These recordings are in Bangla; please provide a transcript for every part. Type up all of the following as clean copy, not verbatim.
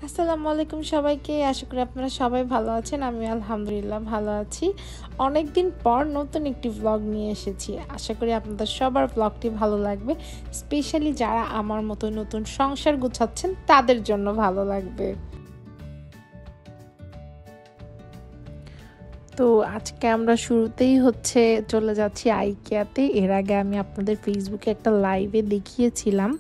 আসসালামু আলাইকুম সবাইকে। আশা করি আপনারা সবাই ভালো আছেন। আমি আলহামদুলিল্লাহ ভালো আছি। অনেক দিন পর নতুন একটি ভ্লগ নিয়ে এসেছি। আশা করি আপনাদের সবার ভ্লগটি ভালো লাগবে। স্পেশালি যারা আমার মতো নতুন সংসার গুছাচ্ছেন তাদের জন্য ভালো লাগবে। তো আজকে আমরা শুরুতেই চলে যাচ্ছি আইকিয়াতে। এর আগে আমি আপনাদের ফেসবুকে একটা লাইভে দেখিয়েছিলাম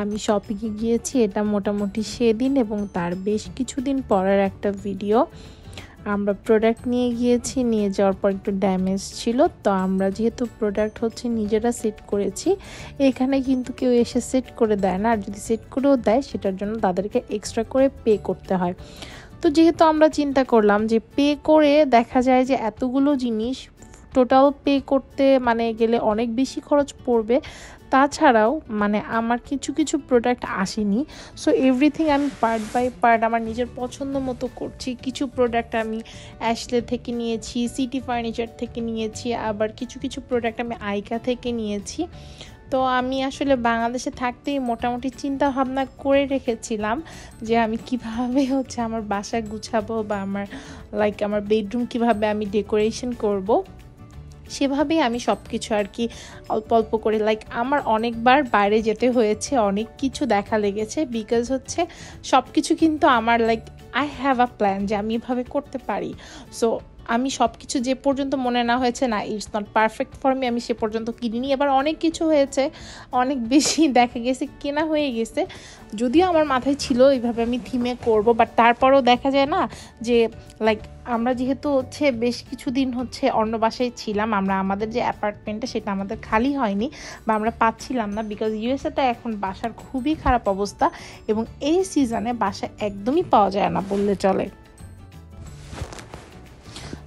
আমি শপিংয়ে গিয়েছি। এটা মোটামুটি সেদিন এবং তার বেশ কিছুদিন পরের একটা ভিডিও। আমরা প্রোডাক্ট নিয়ে গিয়েছি, নিয়ে যাওয়ার পর একটু ড্যামেজ ছিল, তো আমরা যেহেতু প্রোডাক্ট নিজেরা সেট করেছি, এখানে কিন্তু কেউ এসে সেট করে দেয় না। আর যদি সেট করেও দেয় সেটার জন্য তাদেরকে এক্সট্রা করে পে করতে হয়। তো যেহেতু আমরা চিন্তা করলাম যে পে করে দেখা যায় যে এতগুলো জিনিস টোটাল পে করতে গেলে অনেক বেশি খরচ পড়বে। তাছাড়াও আমার কিছু কিছু প্রোডাক্ট আসেনি। সো এভরিথিং আমি পার্ট বাই পার্ট আমার নিজের পছন্দ মতো করছি। কিছু প্রোডাক্ট আমি অ্যাশলে থেকে নিয়েছি, সিটি ফার্নিচার থেকে নিয়েছি, আবার কিছু কিছু প্রোডাক্ট আমি আইকা থেকে নিয়েছি। তো আমি আসলে বাংলাদেশে থাকতেই মোটামুটি চিন্তা ভাবনা করে রেখেছিলাম যে আমি কিভাবে আমার বাসা গুছাবো বা আমার বেডরুম কিভাবে আমি ডেকোরেশন করব। সেভাবেই আমি সব কিছু অল্প অল্প করে আমার অনেকবার বাইরে যেতে হয়েছে, অনেক কিছু দেখা লেগেছে। বিকজ সব কিছু কিন্তু আমার আই হ্যাভ আ প্ল্যান যে আমি এভাবে করতে পারি। সো আমি সব কিছু যে পর্যন্ত মনে না হয়েছে না it's not perfect for me, আমি সে পর্যন্ত কিনিনি। এবার অনেক কিছু হয়েছে, অনেক বেশি দেখা গেছে কেনা হয়ে গেছে। যদিও আমার মাথায় ছিল এইভাবে আমি থিমে করব, বাট তারপরেও দেখা যায় না যে আমরা যেহেতু বেশ কিছুদিন অন্য বাসায় ছিলাম, আমরা আমাদের যে অ্যাপার্টমেন্টটা সেটা আমাদের খালি হয়নি বা আমরা পাচ্ছিলাম না। বিকজ ইউএসএতে এখন বাসার খুবই খারাপ অবস্থা এবং এই সিজনে বাসা একদমই পাওয়া যায় না বললে চলে।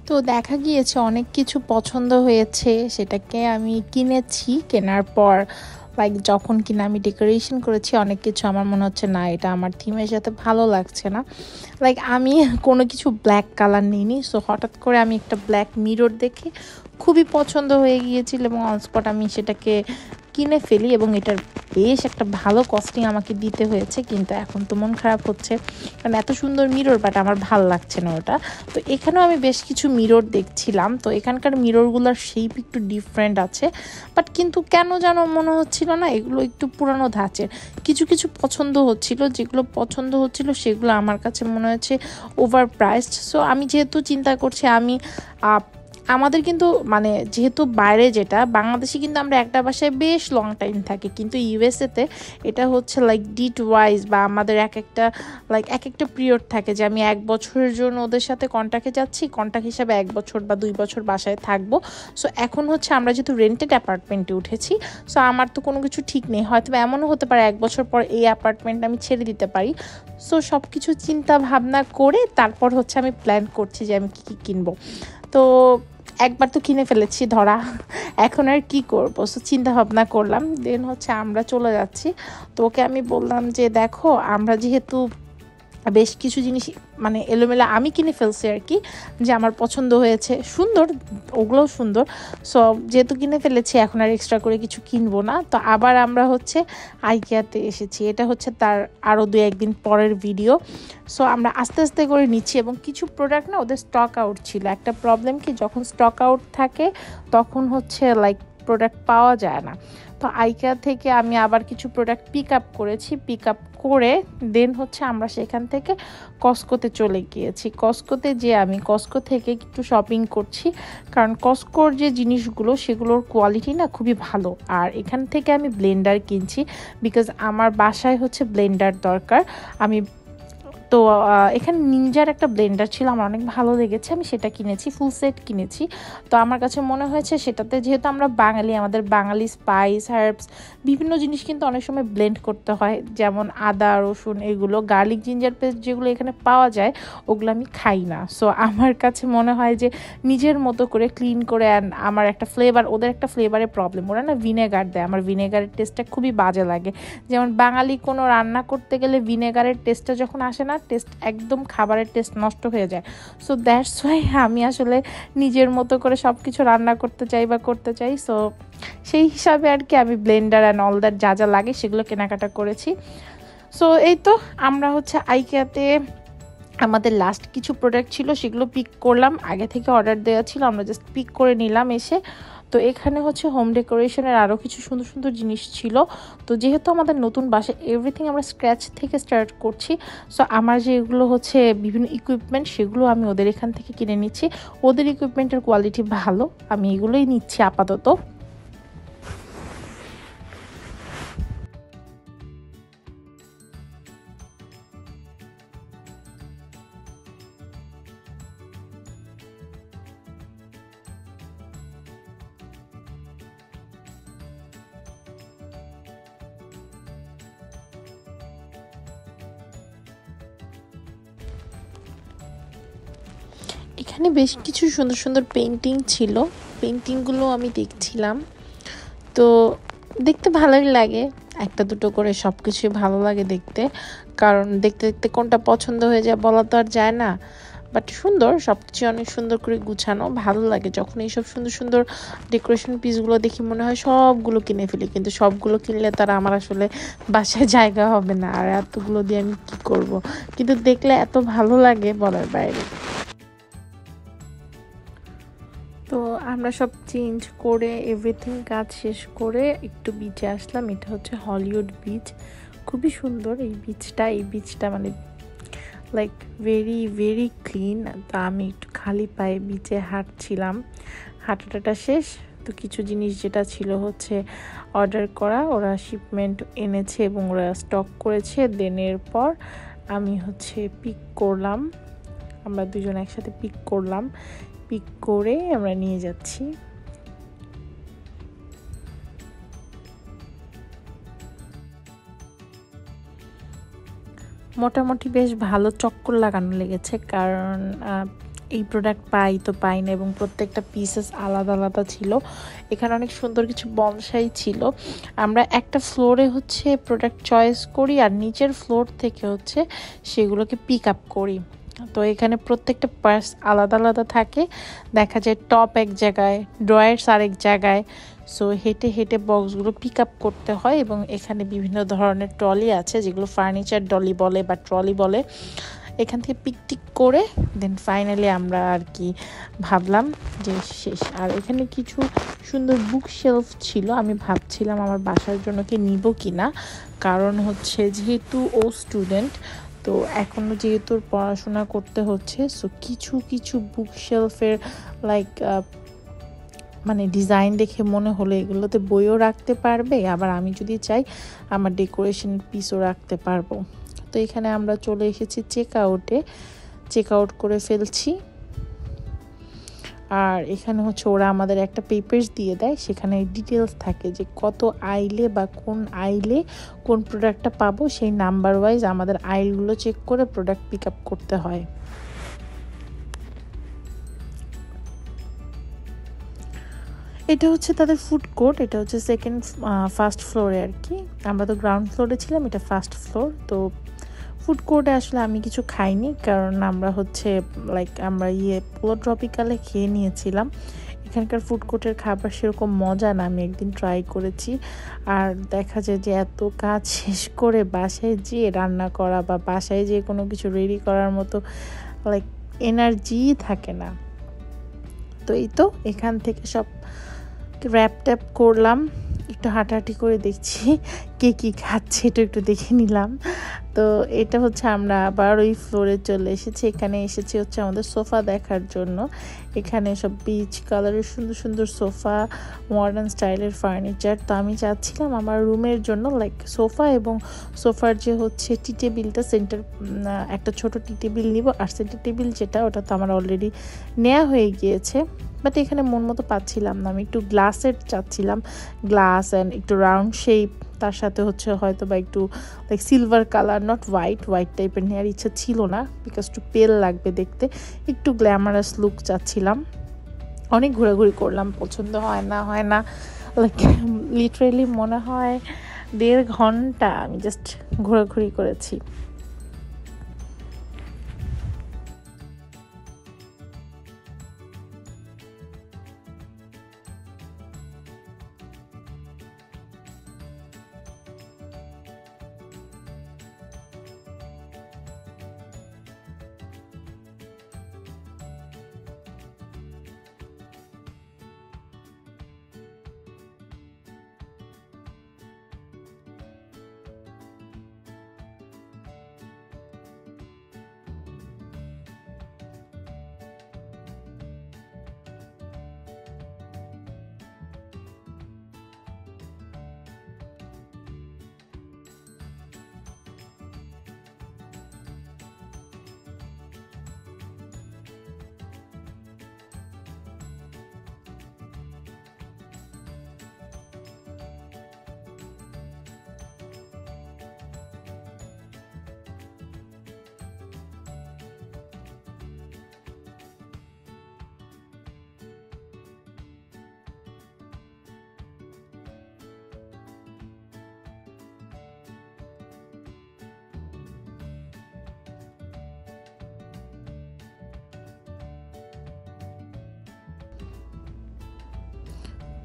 তো দেখা গিয়েছে অনেক কিছু পছন্দ হয়েছে, সেটাকে আমি কিনেছি। কেনার পর যখন কিনা আমি ডেকোরেশন করেছি, অনেক কিছু আমার মনে হচ্ছে না এটা আমার থিমের সাথে ভালো লাগছে না। আমি কোনো কিছু ব্ল্যাক কালার নিইনি। সো হঠাৎ করে আমি একটা ব্ল্যাক মিরর দেখে খুবই পছন্দ হয়ে গিয়েছিল এবং অনস্পট আমি সেটাকে কিনে ফেলি এবং এটার বেশ একটা ভালো কস্টিং আমাকে দিতে হয়েছে। কিন্তু এখন তো মন খারাপ হচ্ছে, কারণ এত সুন্দর মিরর বাট আমার ভালো লাগছে না ওটা। তো এখানেও আমি বেশ কিছু মিরর দেখছিলাম। তো এখানকার মিররগুলোর শেপ একটু ডিফারেন্ট আছে, বাট কিন্তু কেন যেন মনে হচ্ছিল না এগুলো একটু পুরানো ধাঁচের। কিছু কিছু পছন্দ হচ্ছিল, যেগুলো পছন্দ হচ্ছিল সেগুলো আমার কাছে মনে হচ্ছে ওভার প্রাইসড। সো আমি যেহেতু চিন্তা করছি আমি আমাদের কিন্তু যেহেতু বাইরে যেটা বাংলাদেশে কিন্তু আমরা একটা বাসায় বেশ লং টাইম থাকি, কিন্তু ইউএসএতে এটা ডিট ওয়াইজ বা আমাদের এক একটা পিরিয়ড থাকে যে আমি 1 বছরের জন্য ওদের সাথে কন্ট্যাক্টে যাচ্ছি, কন্ট্যাক্ট হিসাবে 1 বছর বা 2 বছর বাসায় থাকবো। সো এখন আমরা যেহেতু রেন্টেড অ্যাপার্টমেন্টে উঠেছি, সো আমার তো কোনো কিছু ঠিক নেই, হয়তো এমনও হতে পারে 1 বছর পর এই অ্যাপার্টমেন্ট আমি ছেড়ে দিতে পারি। সো সব কিছু চিন্তা ভাবনা করে তারপর আমি প্ল্যান করছি যে আমি কী কিনবো। তো একবার তো কিনে ফেলেছি ধরা, এখন আর কি করবো। সো চিন্তা ভাবনা করলাম, দেন আমরা চলে যাচ্ছি। তো ওকে আমি বললাম যে দেখো আমরা যেহেতু বেশ কিছু জিনিস এলোমেলো আমি কিনে ফেলছি আর কি, যে আমার পছন্দ হয়েছে, সুন্দর, ওগুলোও সুন্দর। সো যেহেতু কিনে ফেলেছি এখন আর এক্সট্রা করে কিছু কিনবো না। তো আবার আমরা আইকিয়াতে এসেছি। এটা তার আরও 2-1 দিন পরের ভিডিও। সো আমরা আস্তে আস্তে করে নিচ্ছি এবং কিছু প্রোডাক্ট না ওদের স্টক আউট ছিল। একটা প্রবলেম কি, যখন স্টক আউট থাকে তখন প্রোডাক্ট পাওয়া যায় না। তো আইকিয়া থেকে আমি আবার কিছু প্রোডাক্ট পিক আপ করেছি। পিক আপ করে দেন আমরা সেখান থেকে কস্কোতে চলে গিয়েছি। কস্কোতে যে আমি কস্কো থেকে একটু শপিং করছি, কারণ কস্কোর যে জিনিসগুলো সেগুলোর কোয়ালিটি না খুবই ভালো। আর এখান থেকে আমি ব্লেন্ডার কিনছি, বিকজ আমার বাসায় ব্লেন্ডার দরকার। আমি তো এখানে নিনজার একটা ব্লেন্ডার ছিল, আমার অনেক ভালো লেগেছে, আমি সেটা কিনেছি, ফুল সেট কিনেছি। তো আমার কাছে মনে হয়েছে সেটাতে, যেহেতু আমরা বাঙালি, আমাদের বাঙালি স্পাইস হার্বস বিভিন্ন জিনিস কিন্তু অনেক সময় ব্লেন্ড করতে হয়, যেমন আদা রসুন এগুলো, গার্লিক জিঞ্জার পেস্ট যেগুলো এখানে পাওয়া যায় ওগুলো আমি খাই না। সো আমার কাছে মনে হয় যে নিজের মতো করে ক্লিন করে আমার একটা ফ্লেভার, ওদের একটা ফ্লেভারের প্রবলেম, ওরা না ভিনেগার দেয়, আমার ভিনেগারের টেস্টটা খুবই বাজে লাগে। যেমন বাঙালি কোনো রান্না করতে গেলে ভিনেগারের টেস্টটা যখন আসে না, টেস্ট একদম খাবারের টেস্ট নষ্ট হয়ে যায়। সো দ্যাটস ওয়াই আমি নিজের মতো করে সব কিছু রান্না করতে চাই। সো সেই হিসাবে আর কি আমি ব্লেন্ডার অ্যান্ড অল দ্যাট যা যা লাগে সেগুলো কেনাকাটা করেছি। সো এই তো আমরা হচ্ছে আইকিয়াতে আমাদের লাস্ট কিছু প্রোডাক্ট ছিল সেগুলো পিক করলাম, আগে থেকে অর্ডার দেওয়া ছিল, আমরা জাস্ট পিক করে নিলাম এসে। তো এখানে হচ্ছে হোম ডেকোরেশনের আরও কিছু সুন্দর সুন্দর জিনিস ছিল। তো যেহেতু আমাদের নতুন বাসায় এভরিথিং আমরা স্ক্র্যাচ থেকে স্টার্ট করছি, সো আমার যেগুলো হচ্ছে বিভিন্ন ইকুইপমেন্ট সেগুলো আমি ওদের এখান থেকে কিনে নিচ্ছি। ওদের ইকুইপমেন্টের কোয়ালিটি ভালো, আমি এগুলোই নিচ্ছি আপাতত। এখানে বেশ কিছু সুন্দর সুন্দর পেন্টিং ছিল, পেন্টিংগুলো আমি দেখছিলাম। তো দেখতে ভালোই লাগে, একটা দুটো করে সব কিছুই ভালো লাগে দেখতে, কারণ দেখতে দেখতে কোনটা পছন্দ হয়ে যায় বলা তো আর যায় না। বাট সুন্দর, সব কিছু অনেক সুন্দর করে গুছানো, ভালো লাগে যখন এইসব সুন্দর সুন্দর ডেকোরেশন পিসগুলো দেখি মনে হয় সবগুলো কিনে ফেলি, কিন্তু সবগুলো কিনলে তারা আমার আসলে বাসায় জায়গা হবে না, আর এতগুলো দিয়ে আমি কি করব, কিন্তু দেখলে এত ভালো লাগে বলার বাইরে। তো আমরা সব চেঞ্জ করে এভরিথিং কাজ শেষ করে একটু বিচে আসলাম। এটা হচ্ছে হলিউড বিচ, খুবই সুন্দর এই বিচটা। এই বিচটা মানে লাইক ভেরি ভেরি ক্লিন। তো আমি একটু খালি পায়ে বিচে হাঁটছিলাম, হাঁটাটা শেষ। তো কিছু জিনিস যেটা ছিল হচ্ছে অর্ডার করা, ওরা শিপমেন্ট এনেছে এবং ওরা স্টক করেছে। দেনের পর আমি হচ্ছে পিক করলাম, আমরা দুজন একসাথে পিক করলাম, পিক করে আমরা নিয়ে যাচ্ছি। মোটামুটি বেশ ভালো চক্কর লাগানো লেগেছে, কারণ এই প্রোডাক্ট পাই তো পাই না, এবং প্রত্যেকটা পিসেস আলাদা আলাদা ছিল। এখানে অনেক সুন্দর কিছু বনসাই ছিল। আমরা একটা ফ্লোরে হচ্ছে প্রোডাক্ট চয়েস করি, আর নিচের ফ্লোর থেকে হচ্ছে সেগুলোকে পিক আপ করি। তো এখানে প্রত্যেকটা পার্স আলাদা আলাদা থাকে, দেখা যায় টপ এক জায়গায়, ড্রয়ার্স আরেক জায়গায়। সো হেঁটে হেঁটে বক্সগুলো পিক আপ করতে হয়, এবং এখানে বিভিন্ন ধরনের ট্রলি আছে যেগুলো ফার্নিচার ডলি বলে বা ট্রলি বলে। এখান থেকে পিকটিক করে দেন ফাইনালি আমরা আর কি ভাবলাম যে শেষ। আর এখানে কিছু সুন্দর বুক শেলফ ছিল, আমি ভাবছিলাম আমার বাসার জন্য কি নিব কি না, কারণ হচ্ছে যেহেতু ও স্টুডেন্ট, তো এখনও যেহেতু পড়াশোনা করতে হচ্ছে, সো কিছু কিছু বুক শেলফের লাইক মানে ডিজাইন দেখে মনে হলো এগুলোতে বইও রাখতে পারবে, আবার আমি যদি চাই আমার ডেকোরেশন পিসও রাখতে পারবো। তো এখানে আমরা চলে এসেছি চেক আউটে, চেক আউট করে ফেলছি। আর এখানে হচ্ছে ওরা আমাদের একটা পেপারস দিয়ে দেয়, সেখানে ডিটেলস থাকে যে কত আইলে বা কোন আইলে কোন প্রোডাক্টটা পাবো, সেই নাম্বার ওয়াইজ আমাদের আইলগুলো চেক করে প্রোডাক্ট পিক আপ করতে হয়। এটা হচ্ছে তাদের ফুড কোর্ট, এটা হচ্ছে ফার্স্ট ফ্লোরে আর কি। আমরা তো গ্রাউন্ড ফ্লোরে ছিলাম, এটা ফার্স্ট ফ্লোর। তো ফুড কোর্টে আসলে আমি কিছু খাইনি, কারণ আমরা হচ্ছে লাইক আমরা পোলো ট্রপিক্যালে খেয়ে নিয়েছিলাম। এখানকার ফুড কোর্টের খাবার সেরকম মজা না, আমি একদিন ট্রাই করেছি। আর দেখা যায় যে এত কাজ শেষ করে বাসায় যেয়ে রান্না করা বা বাসায় যেয়ে কোনো কিছু রেডি করার মতো লাইক এনার্জি থাকে না। তো এই তো এখান থেকে সব র্যাপ ট্যাপ করলাম, একটু হাঁটাহাঁটি করে দেখছি কে কী খাচ্ছে, এটা একটু দেখে নিলাম। তো এটা হচ্ছে আমরা আবার ওই ফ্লোরে চলে এসেছি। এখানে এসেছি হচ্ছে আমাদের সোফা দেখার জন্য। এখানে সব পিচ কালারের সুন্দর সুন্দর সোফা, মডার্ন স্টাইলের ফার্নিচার। তো আমি চাচ্ছিলাম আমার রুমের জন্য লাইক সোফা, এবং সোফার যে হচ্ছে টি টেবিলটা, সেন্টার একটা ছোট টি টেবিল নিব, আর সেন্টার টেবিল যেটা ওটা তো আমার অলরেডি নেওয়া হয়ে গিয়েছে। বাট এখানে মন মতো পাচ্ছিলাম না, আমি একটু গ্লাসের চাচ্ছিলাম, গ্লাস অ্যান্ড একটু রাউন্ড শেপ, তার সাথে হচ্ছে হয়তো বা একটু like silver colour, not white, white টাইপের নেওয়ার ইচ্ছা ছিল না, বিকজ একটু পেল লাগবে দেখতে, একটু গ্ল্যামারাস লুক চাচ্ছিলাম। অনেক ঘোরাঘুরি করলাম, পছন্দ হয় না লাইক লিটারেলি মনে হয় 1.5 ঘন্টা আমি জাস্ট ঘোরাঘুরি করেছি।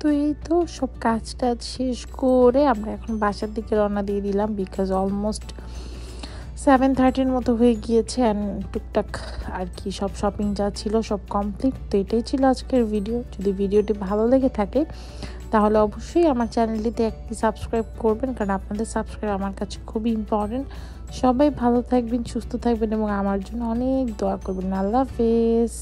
তো এই তো সব কাজ টাজ শেষ করে আমরা এখন বাসার দিকে রওনা দিয়ে দিলাম, বিকজ অলমোস্ট 7:30 মতো হয়ে গিয়েছে। অ্যান্ড টুকটাক আর কি সব শপিং যা ছিল সব কমপ্লিট। তো এটাই ছিল আজকের ভিডিও। যদি ভিডিওটি ভালো লেগে থাকে তাহলে অবশ্যই আমার চ্যানেলটিতে একটি সাবস্ক্রাইব করবেন, কারণ আপনাদের সাবস্ক্রাইব আমার কাছে খুবই ইম্পর্টেন্ট। সবাই ভালো থাকবেন, সুস্থ থাকবেন এবং আমার জন্য অনেক দোয়া করবেন। আল্লাহ হাফেজ।